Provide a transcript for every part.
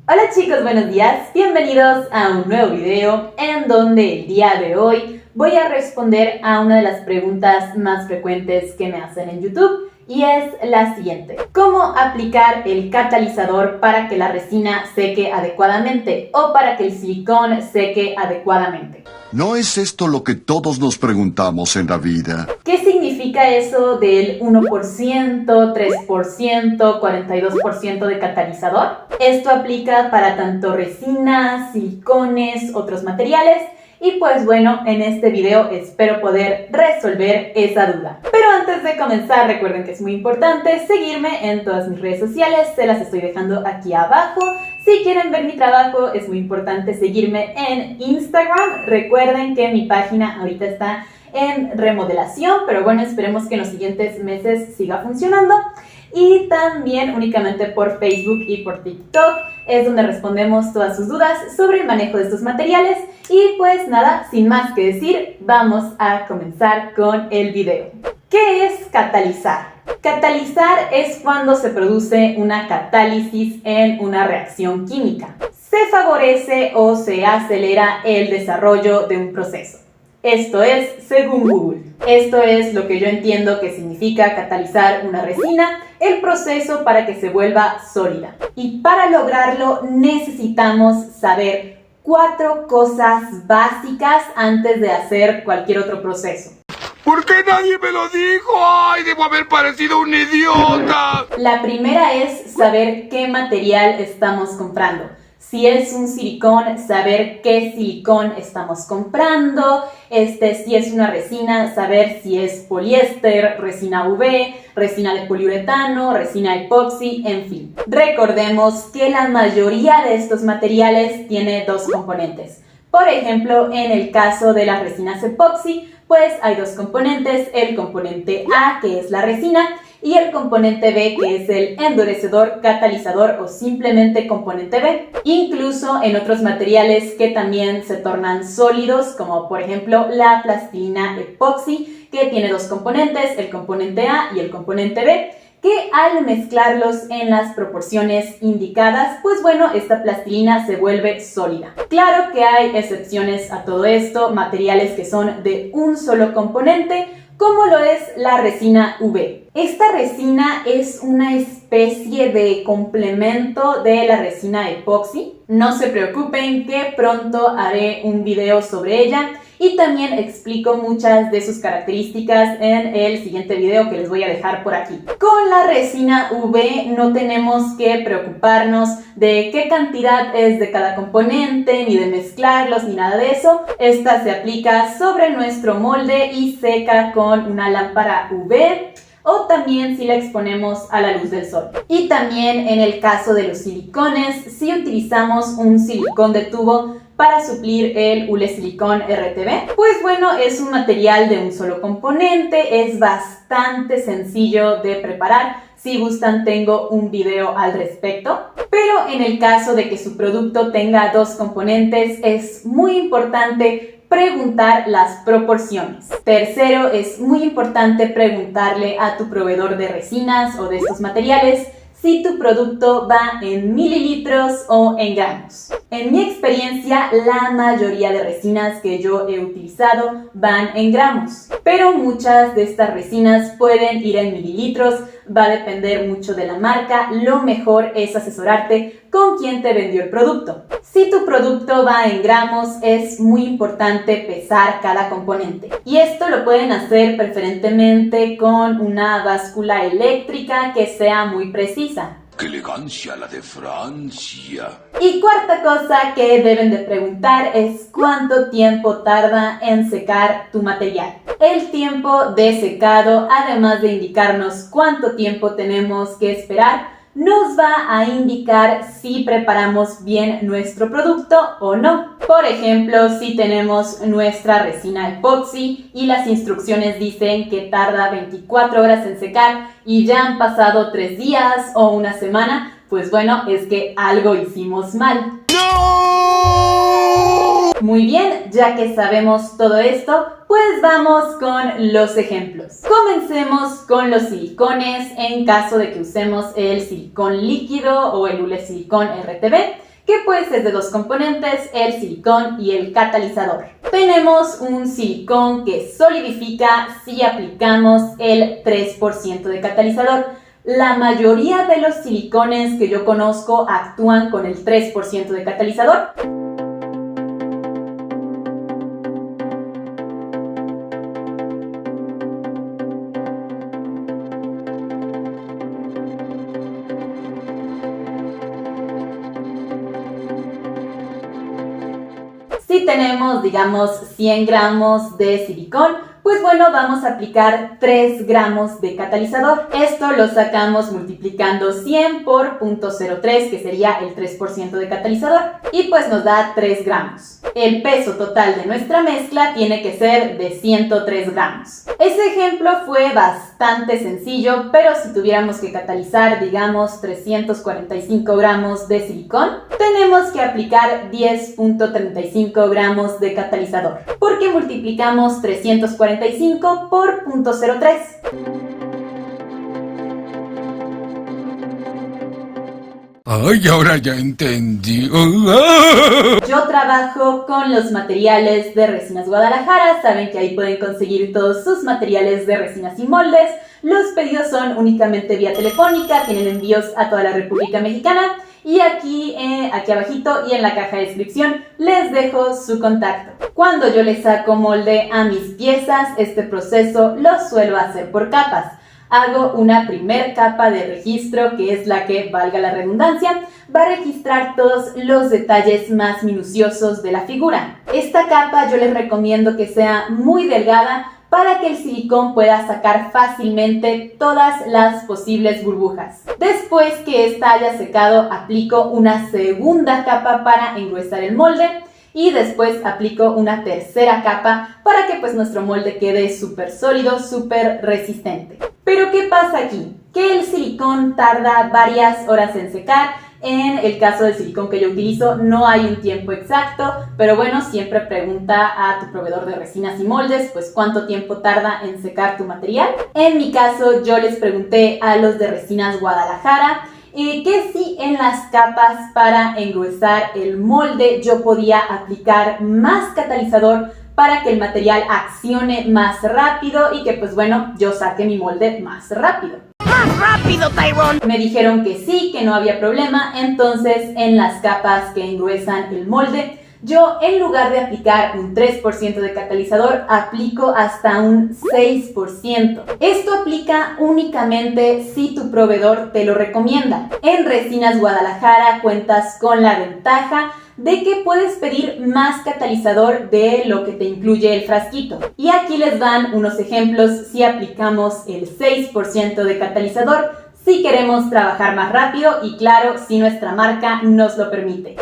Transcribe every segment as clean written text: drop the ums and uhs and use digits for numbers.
Hola chicos, buenos días, bienvenidos a un nuevo video en donde el día de hoy voy a responder a una de las preguntas más frecuentes que me hacen en YouTube y es la siguiente: ¿cómo aplicar el catalizador para que la resina seque adecuadamente o para que el silicón seque adecuadamente? ¿No es esto lo que todos nos preguntamos en la vida? ¿Qué significa eso del 1%, 3%, 42% de catalizador? Esto aplica para tanto resinas, silicones, otros materiales. Y pues bueno, en este video espero poder resolver esa duda. Pero antes de comenzar, recuerden que es muy importante seguirme en todas mis redes sociales, se las estoy dejando aquí abajo. Si quieren ver mi trabajo, es muy importante seguirme en Instagram. Recuerden que mi página ahorita está en remodelación, pero bueno, esperemos que en los siguientes meses siga funcionando. Y también únicamente por Facebook y por TikTok es donde respondemos todas sus dudas sobre el manejo de estos materiales. Y pues nada, sin más que decir, vamos a comenzar con el video. ¿Qué es catalizar? Catalizar es cuando se produce una catálisis en una reacción química. Se favorece o se acelera el desarrollo de un proceso. Esto es según Google. Esto es lo que yo entiendo que significa catalizar una resina, el proceso para que se vuelva sólida. Y para lograrlo necesitamos saber 4 cosas básicas antes de hacer cualquier otro proceso. ¿Por qué nadie me lo dijo? ¡Ay, debo haber parecido un idiota! La primera es saber qué material estamos comprando. Si es un silicón, saber qué silicón estamos comprando. Si es una resina, saber si es poliéster, resina UV, resina de poliuretano, resina epoxi, en fin. Recordemos que la mayoría de estos materiales tiene 2 componentes. Por ejemplo, en el caso de las resinas epoxi, pues hay 2 componentes, el componente A, que es la resina, y el componente B, que es el endurecedor, catalizador o simplemente componente B. Incluso en otros materiales que también se tornan sólidos, como por ejemplo la plastilina epoxi, que tiene 2 componentes, el componente A y el componente B, que al mezclarlos en las proporciones indicadas, pues bueno, esta plastilina se vuelve sólida. Claro que hay excepciones a todo esto, materiales que son de un solo componente, como lo es la resina UV. Esta resina es una especie de complemento de la resina epoxi. No se preocupen que pronto haré un video sobre ella y también explico muchas de sus características en el siguiente video que les voy a dejar por aquí. Con la resina UV no tenemos que preocuparnos de qué cantidad es de cada componente, ni de mezclarlos, ni nada de eso. Esta se aplica sobre nuestro molde y seca con una lámpara UV, o también si la exponemos a la luz del sol. Y también en el caso de los silicones, si utilizamos un silicón de tubo para suplir el hule silicón RTB, pues bueno, es un material de un solo componente, es bastante sencillo de preparar. Si gustan, tengo un video al respecto. Pero en el caso de que su producto tenga 2 componentes, es muy importante preguntar las proporciones. Tercero, es muy importante preguntarle a tu proveedor de resinas o de estos materiales si tu producto va en mililitros o en gramos. En mi experiencia, la mayoría de resinas que yo he utilizado van en gramos, pero muchas de estas resinas pueden ir en mililitros. Va a depender mucho de la marca. Lo mejor es asesorarte con quien te vendió el producto. Si tu producto va en gramos, es muy importante pesar cada componente. Y esto lo pueden hacer preferentemente con una báscula eléctrica que sea muy precisa. ¡Qué elegancia la de Francia! Y cuarta cosa que deben de preguntar es cuánto tiempo tarda en secar tu material. El tiempo de secado, además de indicarnos cuánto tiempo tenemos que esperar, nos va a indicar si preparamos bien nuestro producto o no. Por ejemplo, si tenemos nuestra resina epoxi y las instrucciones dicen que tarda 24 horas en secar y ya han pasado 3 días o una semana, pues bueno, es que algo hicimos mal. ¡No! Muy bien, ya que sabemos todo esto, pues vamos con los ejemplos. Comencemos con los silicones en caso de que usemos el silicón líquido o el hule silicón RTB, que pues es de dos componentes, el silicón y el catalizador. Tenemos un silicón que solidifica si aplicamos el 3% de catalizador. La mayoría de los silicones que yo conozco actúan con el 3% de catalizador. Si tenemos, digamos, 100 gramos de silicón, pues bueno, vamos a aplicar 3 gramos de catalizador. Esto lo sacamos multiplicando 100 por 0.03, que sería el 3% de catalizador, y pues nos da 3 gramos. El peso total de nuestra mezcla tiene que ser de 103 gramos. Ese ejemplo fue bastante sencillo, pero si tuviéramos que catalizar, digamos, 345 gramos de silicón, tenemos que aplicar 10.35 gramos de catalizador, porque multiplicamos 345 por 0.03. Ay, ahora ya entendí. Yo trabajo con los materiales de Resinas Guadalajara. Saben que ahí pueden conseguir todos sus materiales de resinas y moldes. Los pedidos son únicamente vía telefónica, tienen envíos a toda la República Mexicana. Y aquí abajito y en la caja de descripción les dejo su contacto. Cuando yo le saco molde a mis piezas, este proceso lo suelo hacer por capas. Hago una primer capa de registro, que es la que, valga la redundancia, va a registrar todos los detalles más minuciosos de la figura. Esta capa yo les recomiendo que sea muy delgada para que el silicón pueda sacar fácilmente todas las posibles burbujas. Después que esta haya secado, aplico una segunda capa para engruesar el molde y después aplico una tercera capa para que pues nuestro molde quede súper sólido, súper resistente. Pero ¿qué pasa aquí? Que el silicón tarda varias horas en secar. En el caso del silicón que yo utilizo no hay un tiempo exacto, pero bueno, siempre pregunta a tu proveedor de resinas y moldes, pues cuánto tiempo tarda en secar tu material. En mi caso yo les pregunté a los de Resinas Guadalajara que si en las capas para engruesar el molde yo podía aplicar más catalizador para que el material accione más rápido y que pues bueno, yo saque mi molde más rápido. ¡Más rápido, Tyrone! Me dijeron que sí, que no había problema. Entonces en las capas que engruesan el molde, yo en lugar de aplicar un 3% de catalizador, aplico hasta un 6%. Esto aplica únicamente si tu proveedor te lo recomienda. En Resinas Guadalajara cuentas con la ventaja de que puedes pedir más catalizador de lo que te incluye el frasquito. Y aquí les dan unos ejemplos si aplicamos el 6% de catalizador, si queremos trabajar más rápido y claro, si nuestra marca nos lo permite.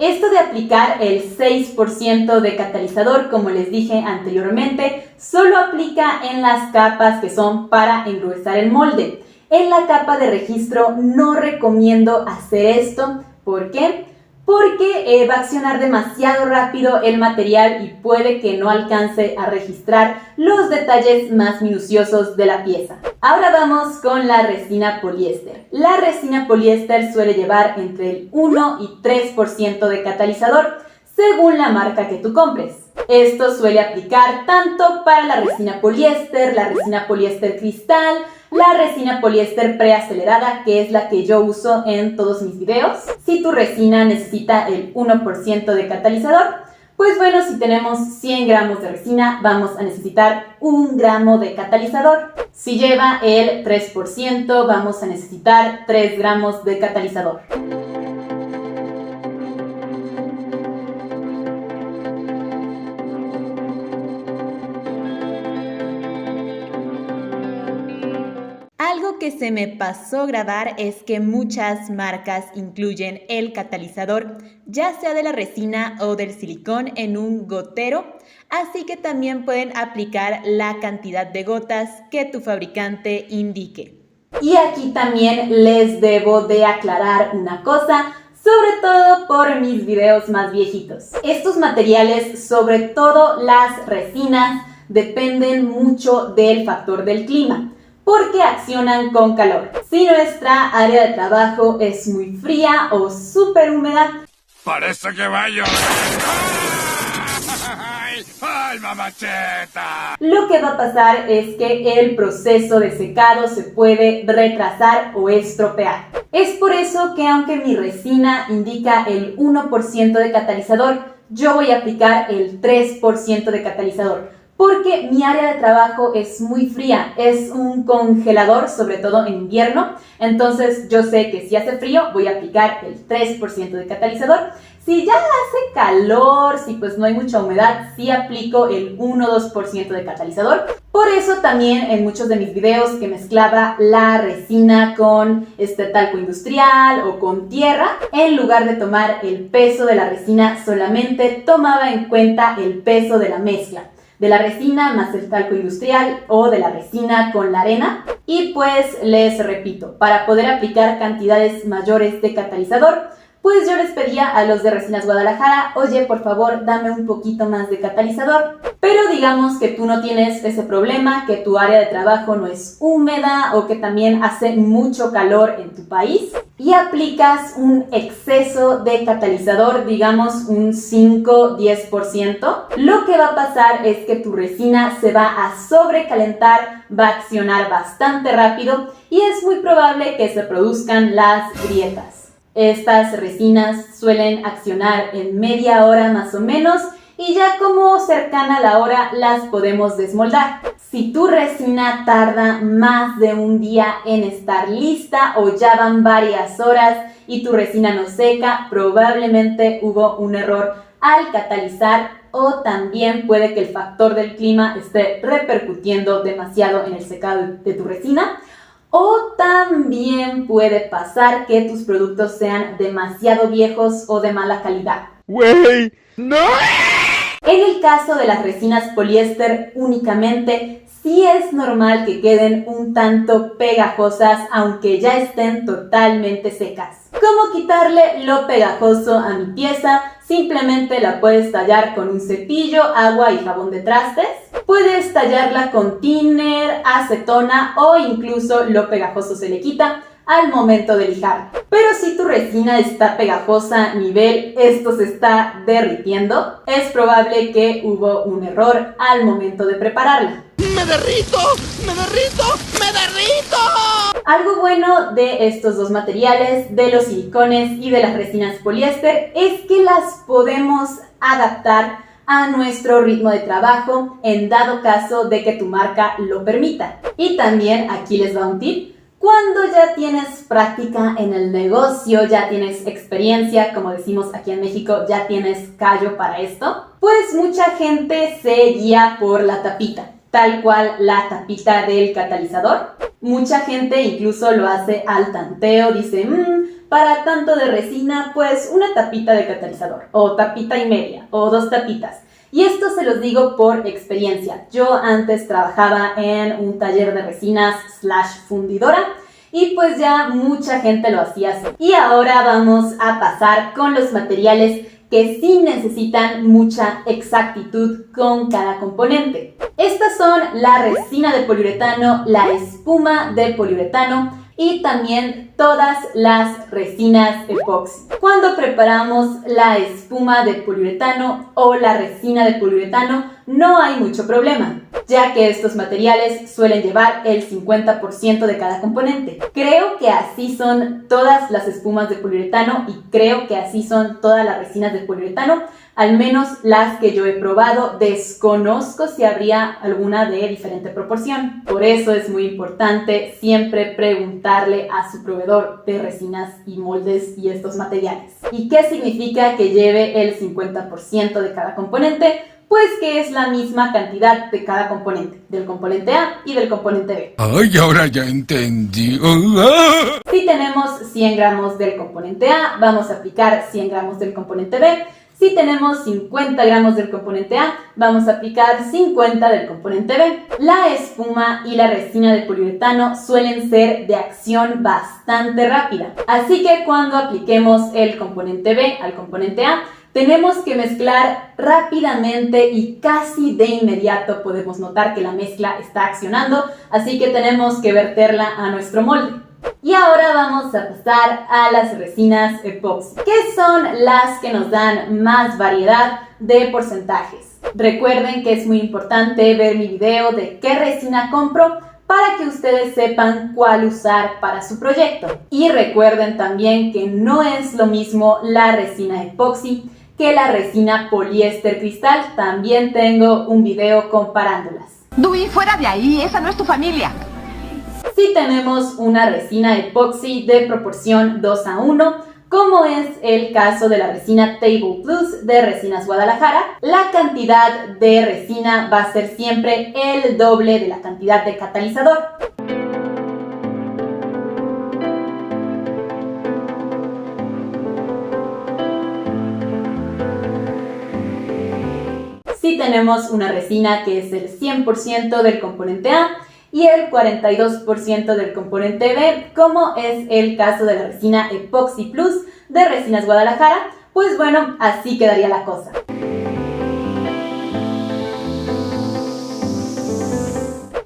Esto de aplicar el 6% de catalizador, como les dije anteriormente, solo aplica en las capas que son para engruesar el molde. En la capa de registro no recomiendo hacer esto. ¿Por qué? Porque va a accionar demasiado rápido el material y puede que no alcance a registrar los detalles más minuciosos de la pieza. Ahora vamos con la resina poliéster. La resina poliéster suele llevar entre el 1 y 3% de catalizador, según la marca que tú compres. Esto suele aplicar tanto para la resina poliéster cristal, la resina poliéster preacelerada, que es la que yo uso en todos mis videos. Si tu resina necesita el 1% de catalizador, pues bueno, si tenemos 100 gramos de resina, vamos a necesitar 1 gramo de catalizador. Si lleva el 3%, vamos a necesitar 3 gramos de catalizador. Algo que se me pasó grabar es que muchas marcas incluyen el catalizador, ya sea de la resina o del silicón, en un gotero, así que también pueden aplicar la cantidad de gotas que tu fabricante indique. Y aquí también les debo de aclarar una cosa, sobre todo por mis videos más viejitos. Estos materiales, sobre todo las resinas, dependen mucho del factor del clima. porque accionan con calor. Si nuestra área de trabajo es muy fría o súper húmeda, Parece que va a llover. ¡Ay, mamacheta! lo que va a pasar es que el proceso de secado se puede retrasar o estropear. Es por eso que aunque mi resina indica el 1% de catalizador, yo voy a aplicar el 3% de catalizador, porque mi área de trabajo es muy fría, es un congelador, sobre todo en invierno, entonces yo sé que si hace frío voy a aplicar el 3% de catalizador. Si ya hace calor, si pues no hay mucha humedad, sí aplico el 1-2% de catalizador. Por eso también en muchos de mis videos que mezclaba la resina con talco industrial o con tierra, en lugar de tomar el peso de la resina, solamente tomaba en cuenta el peso de la mezcla, de la resina más el talco industrial o de la resina con la arena. Y pues les repito, para poder aplicar cantidades mayores de catalizador, pues yo les pedía a los de Resinas Guadalajara, oye, por favor, dame un poquito más de catalizador. Pero digamos que tú no tienes ese problema, que tu área de trabajo no es húmeda o que también hace mucho calor en tu país y aplicas un exceso de catalizador, digamos un 5-10%, lo que va a pasar es que tu resina se va a sobrecalentar, va a accionar bastante rápido y es muy probable que se produzcan las grietas. Estas resinas suelen accionar en media hora más o menos y ya como cercana a la hora las podemos desmoldar. Si tu resina tarda más de un día en estar lista o ya van varias horas y tu resina no seca, probablemente hubo un error al catalizar o también puede que el factor del clima esté repercutiendo demasiado en el secado de tu resina. O también puede pasar que tus productos sean demasiado viejos o de mala calidad. ¡Güey! ¡No! En el caso de las resinas poliéster únicamente, sí es normal que queden un tanto pegajosas aunque ya estén totalmente secas. ¿Cómo quitarle lo pegajoso a mi pieza? Simplemente la puedes tallar con un cepillo, agua y jabón de trastes. Puedes tallarla con thinner, acetona o incluso lo pegajoso se le quita al momento de lijar. Pero si tu resina está pegajosa nivel esto se está derritiendo, es probable que hubo un error al momento de prepararla. ¡Me derrito! ¡Me derrito! ¡Me derrito! Algo bueno de estos dos materiales, de los silicones y de las resinas poliéster, es que las podemos adaptar a nuestro ritmo de trabajo en dado caso de que tu marca lo permita. Y también aquí les va un tip. Cuando ya tienes práctica en el negocio, ya tienes experiencia, como decimos aquí en México, ya tienes callo para esto, pues mucha gente se guía por la tapita, tal cual la tapita del catalizador. Mucha gente incluso lo hace al tanteo, dice, para tanto de resina, pues una tapita de catalizador, o tapita y media, o 2 tapitas. Y esto se los digo por experiencia. Yo antes trabajaba en un taller de resinas / fundidora y pues ya mucha gente lo hacía así. Y ahora vamos a pasar con los materiales que sí necesitan mucha exactitud con cada componente. Estas son la resina de poliuretano, la espuma de poliuretano y también todas las resinas epoxi. Cuando preparamos la espuma de poliuretano o la resina de poliuretano no hay mucho problema, ya que estos materiales suelen llevar el 50% de cada componente. Creo que así son todas las espumas de poliuretano y creo que así son todas las resinas de poliuretano, al menos las que yo he probado. Desconozco si habría alguna de diferente proporción. Por eso es muy importante siempre preguntarle a su proveedor de resinas y moldes y estos materiales. ¿Y qué significa que lleve el 50% de cada componente? Pues que es la misma cantidad de cada componente, del componente A y del componente B. Ay, ahora ya entendí. Si tenemos 100 gramos del componente A, vamos a aplicar 100 gramos del componente B. Si tenemos 50 gramos del componente A, vamos a aplicar 50 del componente B. La espuma y la resina de poliuretano suelen ser de acción bastante rápida. Así que cuando apliquemos el componente B al componente A, Tenemos que mezclar rápidamente y casi de inmediato podemos notar que la mezcla está accionando, así que tenemos que verterla a nuestro molde. Y ahora vamos a pasar a las resinas epoxi, que son las que nos dan más variedad de porcentajes. Recuerden que es muy importante ver mi video de qué resina compro para que ustedes sepan cuál usar para su proyecto. Y recuerden también que no es lo mismo la resina epoxi que la resina poliéster cristal. También tengo un video comparándolas. Dewey, fuera de ahí, esa no es tu familia. Si tenemos una resina epoxi de proporción 2:1, como es el caso de la resina Table Plus de Resinas Guadalajara, la cantidad de resina va a ser siempre el doble de la cantidad de catalizador. Si tenemos una resina que es el 100% del componente A y el 42% del componente B, como es el caso de la resina Epoxy Plus de Resinas Guadalajara, pues bueno, así quedaría la cosa.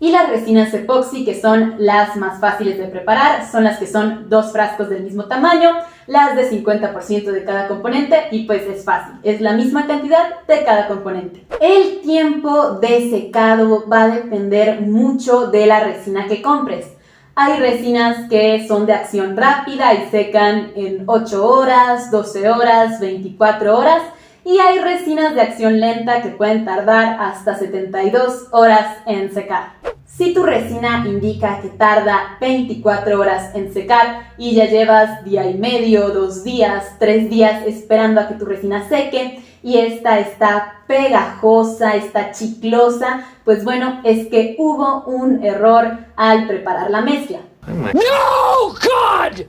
Y las resinas epoxi, que son las más fáciles de preparar, son las que son 2 frascos del mismo tamaño, las de 50% de cada componente, y pues es fácil, es la misma cantidad de cada componente. El tiempo de secado va a depender mucho de la resina que compres. Hay resinas que son de acción rápida y secan en 8 horas, 12 horas, 24 horas, y hay resinas de acción lenta que pueden tardar hasta 72 horas en secar. Si tu resina indica que tarda 24 horas en secar y ya llevas día y medio, 2 días, 3 días esperando a que tu resina seque y esta está pegajosa, está chiclosa, pues bueno, es que hubo un error al preparar la mezcla. No, God!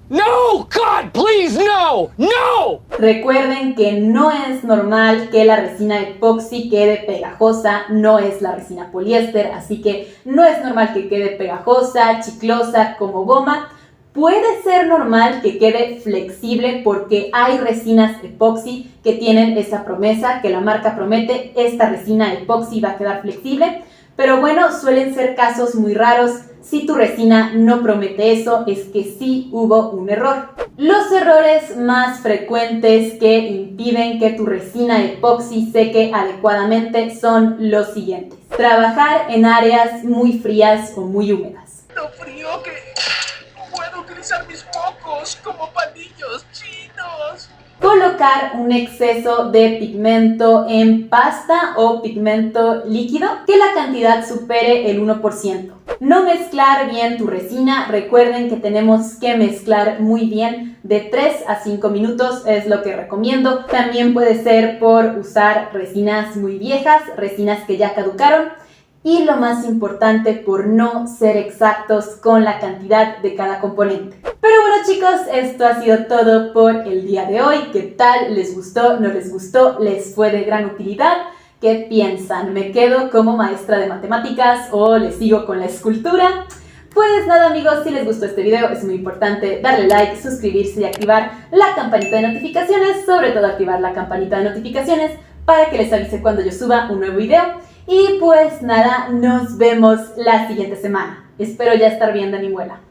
No, God, please, no! ¡No! Recuerden que no es normal que la resina epoxi quede pegajosa, no es la resina poliéster, así que no es normal que quede pegajosa, chiclosa, como goma. Puede ser normal que quede flexible porque hay resinas epoxi que tienen esa promesa, que la marca promete, esta resina epoxi va a quedar flexible, pero bueno, suelen ser casos muy raros. Si tu resina no promete eso, es que sí hubo un error. Los errores más frecuentes que impiden que tu resina epoxi seque adecuadamente son los siguientes. Trabajar en áreas muy frías o muy húmedas. Lo frío que puedo utilizar mis mocos como palillos chinos. Colocar un exceso de pigmento en pasta o pigmento líquido que la cantidad supere el 1%. No mezclar bien tu resina. Recuerden que tenemos que mezclar muy bien de 3 a 5 minutos, es lo que recomiendo. También puede ser por usar resinas muy viejas, resinas que ya caducaron. Y lo más importante, por no ser exactos con la cantidad de cada componente. Pero bueno chicos, esto ha sido todo por el día de hoy. ¿Qué tal? ¿Les gustó? ¿No les gustó? ¿Les fue de gran utilidad? ¿Qué piensan? ¿Me quedo como maestra de matemáticas o les sigo con la escultura? Pues nada amigos, si les gustó este video es muy importante darle like, suscribirse y activar la campanita de notificaciones. Sobre todo activar la campanita de notificaciones para que les avise cuando yo suba un nuevo video. Y pues nada, nos vemos la siguiente semana. Espero ya estar bien de mi muela.